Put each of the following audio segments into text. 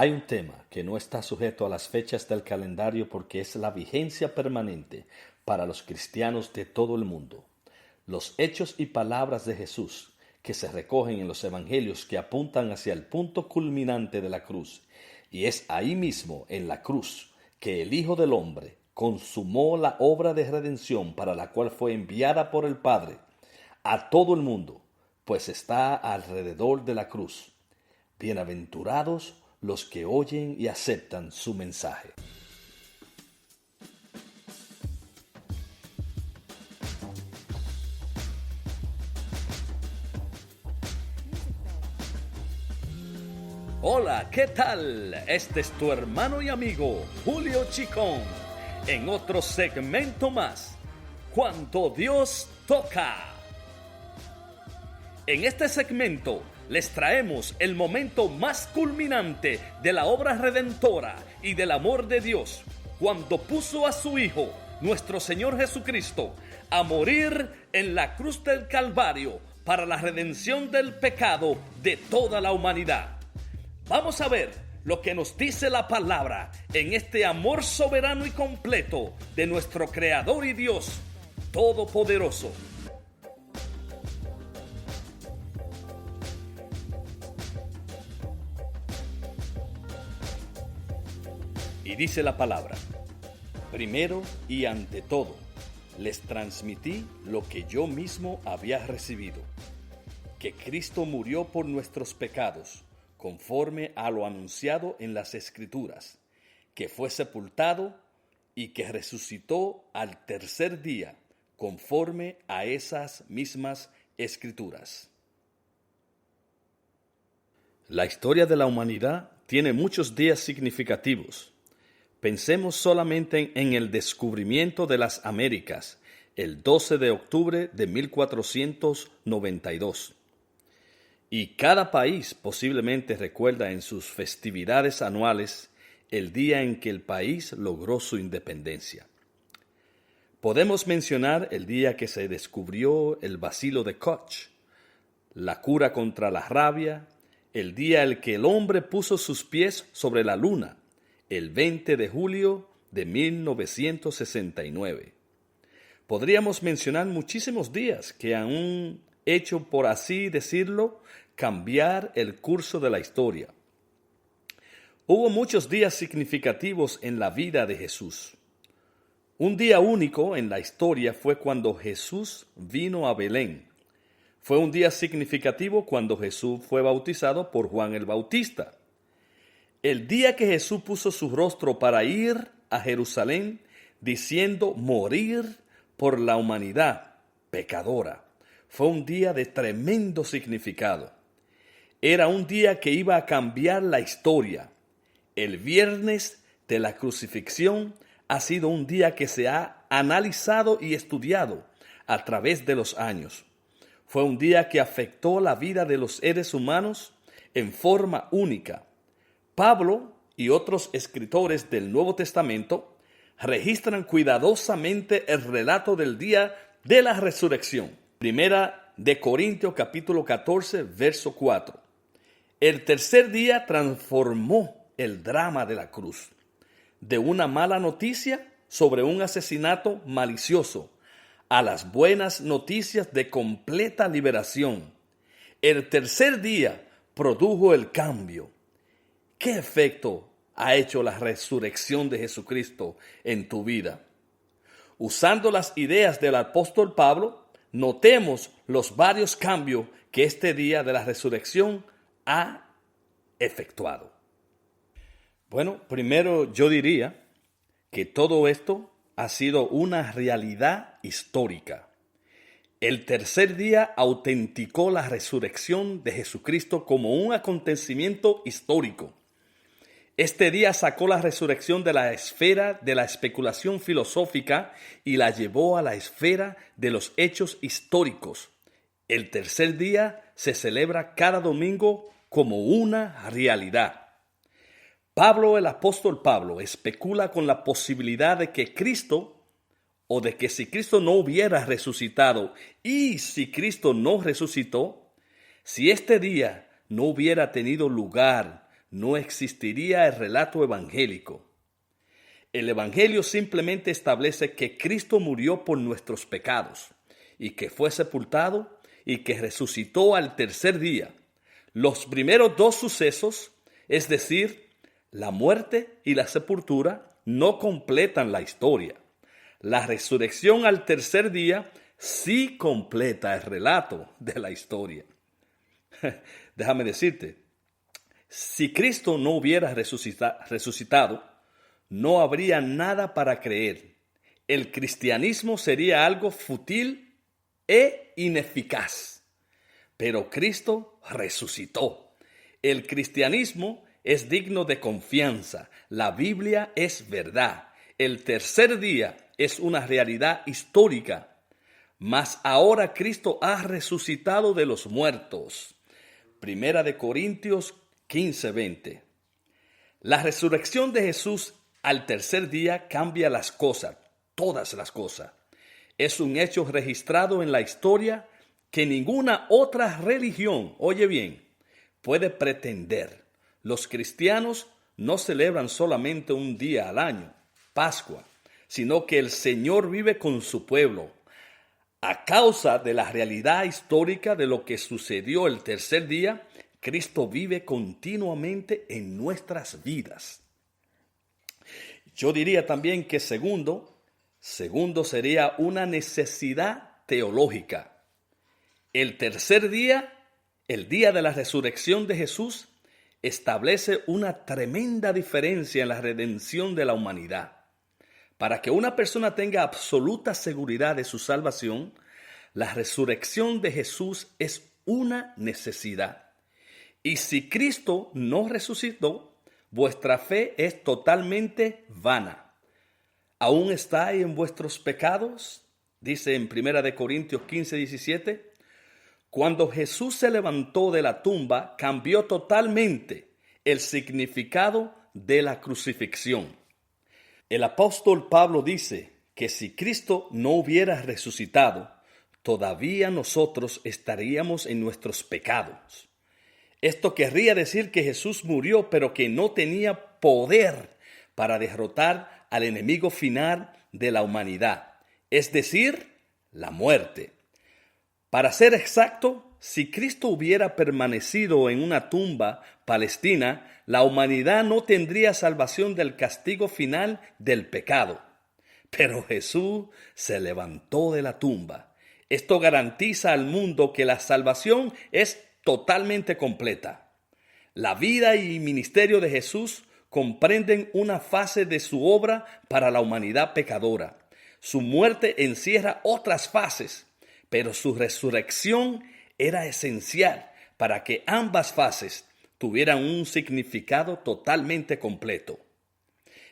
Hay un tema que no está sujeto a las fechas del calendario porque es la vigencia permanente para los cristianos de todo el mundo. Los hechos y palabras de Jesús que se recogen en los evangelios que apuntan hacia el punto culminante de la cruz. Y es ahí mismo, en la cruz, que el Hijo del Hombre consumó la obra de redención para la cual fue enviada por el Padre a todo el mundo, pues está alrededor de la cruz. Bienaventurados los que oyen y aceptan su mensaje. Hola, ¿qué tal? Este es tu hermano y amigo Julio Chicón en otro segmento más, Cuando Dios toca. En este segmento les traemos el momento más culminante de la obra redentora y del amor de Dios, cuando puso a su Hijo, nuestro Señor Jesucristo, a morir en la cruz del Calvario para la redención del pecado de toda la humanidad. Vamos a ver lo que nos dice la palabra en este amor soberano y completo de nuestro Creador y Dios Todopoderoso. Y dice la palabra: primero y ante todo, les transmití lo que yo mismo había recibido, que Cristo murió por nuestros pecados, conforme a lo anunciado en las Escrituras, que fue sepultado y que resucitó al tercer día, conforme a esas mismas Escrituras. La historia de la humanidad tiene muchos días significativos. Pensemos solamente en el descubrimiento de las Américas, el 12 de octubre de 1492. Y cada país posiblemente recuerda en sus festividades anuales el día en que el país logró su independencia. Podemos mencionar el día que se descubrió el bacilo de Koch, la cura contra la rabia, el día en que el hombre puso sus pies sobre la luna, el 20 de julio de 1969. Podríamos mencionar muchísimos días que han hecho, por así decirlo, cambiar el curso de la historia. Hubo muchos días significativos en la vida de Jesús. Un día único en la historia fue cuando Jesús vino a Belén. Fue un día significativo cuando Jesús fue bautizado por Juan el Bautista. El día que Jesús puso su rostro para ir a Jerusalén, diciendo morir por la humanidad pecadora, fue un día de tremendo significado. Era un día que iba a cambiar la historia. El viernes de la crucifixión ha sido un día que se ha analizado y estudiado a través de los años. Fue un día que afectó la vida de los seres humanos en forma única. Pablo y otros escritores del Nuevo Testamento registran cuidadosamente el relato del día de la resurrección. Primera de Corintios capítulo 14, verso 4. El tercer día transformó el drama de la cruz, de una mala noticia sobre un asesinato malicioso a las buenas noticias de completa liberación. El tercer día produjo el cambio. ¿Qué efecto ha hecho la resurrección de Jesucristo en tu vida? Usando las ideas del apóstol Pablo, notemos los varios cambios que este día de la resurrección ha efectuado. Bueno, primero yo diría que todo esto ha sido una realidad histórica. El tercer día autenticó la resurrección de Jesucristo como un acontecimiento histórico. Este día sacó la resurrección de la esfera de la especulación filosófica y la llevó a la esfera de los hechos históricos. El tercer día se celebra cada domingo como una realidad. Pablo, el apóstol Pablo, especula con la posibilidad de que Cristo, o de que si Cristo no hubiera resucitado y si Cristo no resucitó, si este día no hubiera tenido lugar no existiría el relato evangélico. El Evangelio simplemente establece que Cristo murió por nuestros pecados y que fue sepultado y que resucitó al tercer día. Los primeros dos sucesos, es decir, la muerte y la sepultura, no completan la historia. La resurrección al tercer día sí completa el relato de la historia. Déjame decirte, si Cristo no hubiera resucitado, no habría nada para creer. El cristianismo sería algo fútil e ineficaz. Pero Cristo resucitó. El cristianismo es digno de confianza. La Biblia es verdad. El tercer día es una realidad histórica. Mas ahora Cristo ha resucitado de los muertos. Primera de Corintios 15:20. La resurrección de Jesús al tercer día cambia las cosas, todas las cosas. Es un hecho registrado en la historia que ninguna otra religión, oye bien, puede pretender. Los cristianos no celebran solamente un día al año, Pascua, sino que el Señor vive con su pueblo. A causa de la realidad histórica de lo que sucedió el tercer día, Cristo vive continuamente en nuestras vidas. Yo diría también que segundo sería una necesidad teológica. El tercer día, el día de la resurrección de Jesús, establece una tremenda diferencia en la redención de la humanidad. Para que una persona tenga absoluta seguridad de su salvación, la resurrección de Jesús es una necesidad. Y si Cristo no resucitó, vuestra fe es totalmente vana. ¿Aún estáis en vuestros pecados? Dice en 1 Corintios 15:17. Cuando Jesús se levantó de la tumba, cambió totalmente el significado de la crucifixión. El apóstol Pablo dice que si Cristo no hubiera resucitado, todavía nosotros estaríamos en nuestros pecados. Esto querría decir que Jesús murió, pero que no tenía poder para derrotar al enemigo final de la humanidad, es decir, la muerte. Para ser exacto, si Cristo hubiera permanecido en una tumba palestina, la humanidad no tendría salvación del castigo final del pecado. Pero Jesús se levantó de la tumba. Esto garantiza al mundo que la salvación es totalmente completa. La vida y ministerio de Jesús comprenden una fase de su obra para la humanidad pecadora. Su muerte encierra otras fases, pero su resurrección era esencial para que ambas fases tuvieran un significado totalmente completo.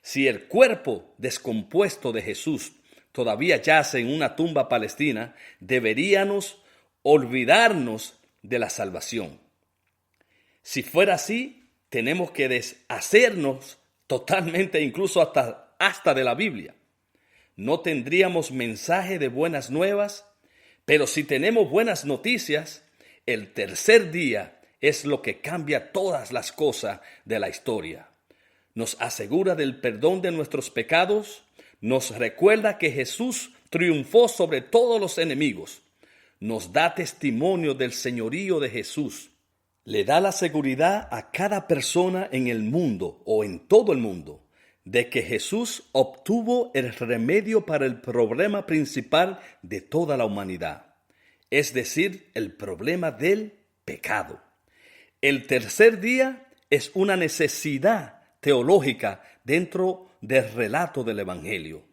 Si el cuerpo descompuesto de Jesús todavía yace en una tumba palestina, deberíamos olvidarnos de la salvación. Si fuera así, tenemos que deshacernos totalmente, incluso hasta de la Biblia. No tendríamos mensaje de buenas nuevas, pero si tenemos buenas noticias, el tercer día es lo que cambia todas las cosas de la historia. Nos asegura del perdón de nuestros pecados, nos recuerda que Jesús triunfó sobre todos los enemigos, nos da testimonio del señorío de Jesús, le da la seguridad a cada persona en el mundo o en todo el mundo de que Jesús obtuvo el remedio para el problema principal de toda la humanidad, es decir, el problema del pecado. El tercer día es una necesidad teológica dentro del relato del Evangelio.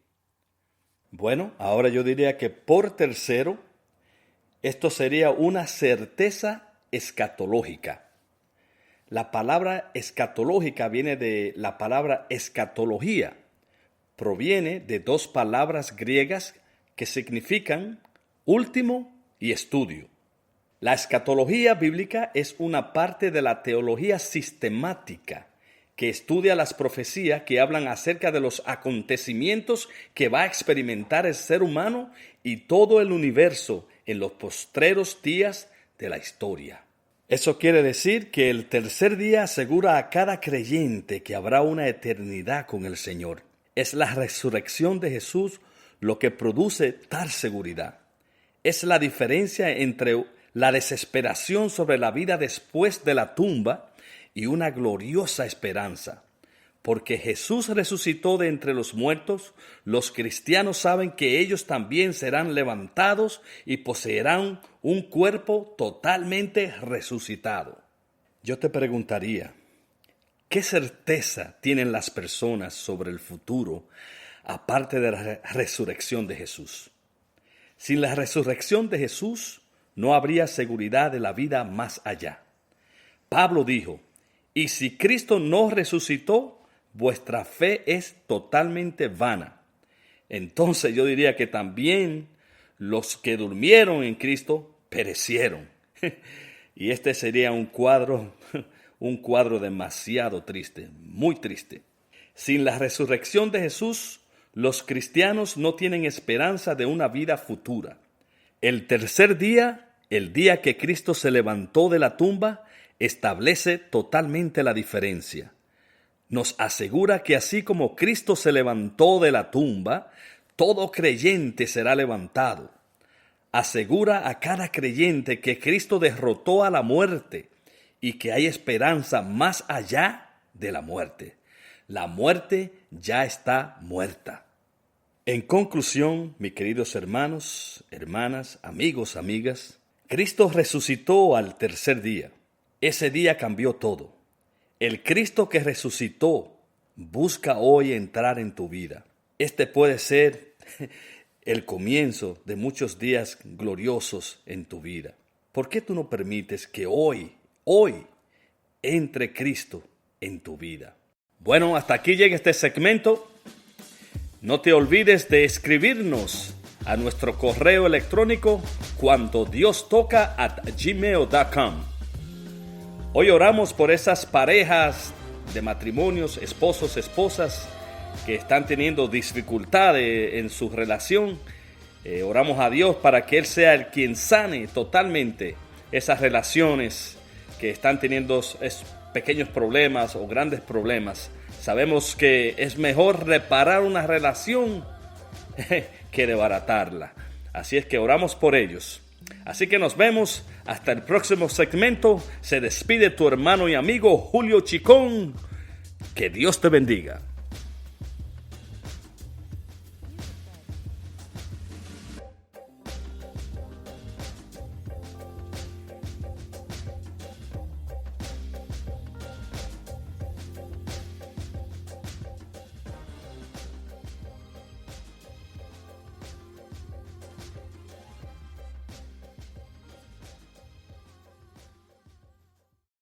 Bueno, ahora yo diría que por tercero, esto sería una certeza escatológica. La palabra escatológica viene de la palabra escatología. Proviene de dos palabras griegas que significan último y estudio. La escatología bíblica es una parte de la teología sistemática que estudia las profecías que hablan acerca de los acontecimientos que va a experimentar el ser humano y todo el universo en los postreros días de la historia. Eso quiere decir que el tercer día asegura a cada creyente que habrá una eternidad con el Señor. Es la resurrección de Jesús lo que produce tal seguridad. Es la diferencia entre la desesperación sobre la vida después de la tumba y una gloriosa esperanza. Porque Jesús resucitó de entre los muertos, los cristianos saben que ellos también serán levantados y poseerán un cuerpo totalmente resucitado. Yo te preguntaría, ¿qué certeza tienen las personas sobre el futuro aparte de la resurrección de Jesús? Sin la resurrección de Jesús no habría seguridad de la vida más allá. Pablo dijo, y si Cristo no resucitó, vuestra fe es totalmente vana. Entonces yo diría que también los que durmieron en Cristo perecieron. Y este sería un cuadro demasiado triste, muy triste. Sin la resurrección de Jesús, los cristianos no tienen esperanza de una vida futura. El tercer día, el día que Cristo se levantó de la tumba, establece totalmente la diferencia. Nos asegura que así como Cristo se levantó de la tumba, todo creyente será levantado. Asegura a cada creyente que Cristo derrotó a la muerte y que hay esperanza más allá de la muerte. La muerte ya está muerta. En conclusión, mis queridos hermanos, hermanas, amigos, amigas, Cristo resucitó al tercer día. Ese día cambió todo. El Cristo que resucitó busca hoy entrar en tu vida. Este puede ser el comienzo de muchos días gloriosos en tu vida. ¿Por qué tú no permites que hoy entre Cristo en tu vida? Bueno, hasta aquí llega este segmento. No te olvides de escribirnos a nuestro correo electrónico cuandodiostoca@gmail.com. Hoy oramos por esas parejas de matrimonios, esposos, esposas, que están teniendo dificultades en su relación. Oramos a Dios para que Él sea el quien sane totalmente esas relaciones que están teniendo pequeños problemas o grandes problemas. Sabemos que es mejor reparar una relación que desbaratarla. Así es que oramos por ellos. Así que nos vemos hasta el próximo segmento. Se despide tu hermano y amigo Julio Chicón. Que Dios te bendiga.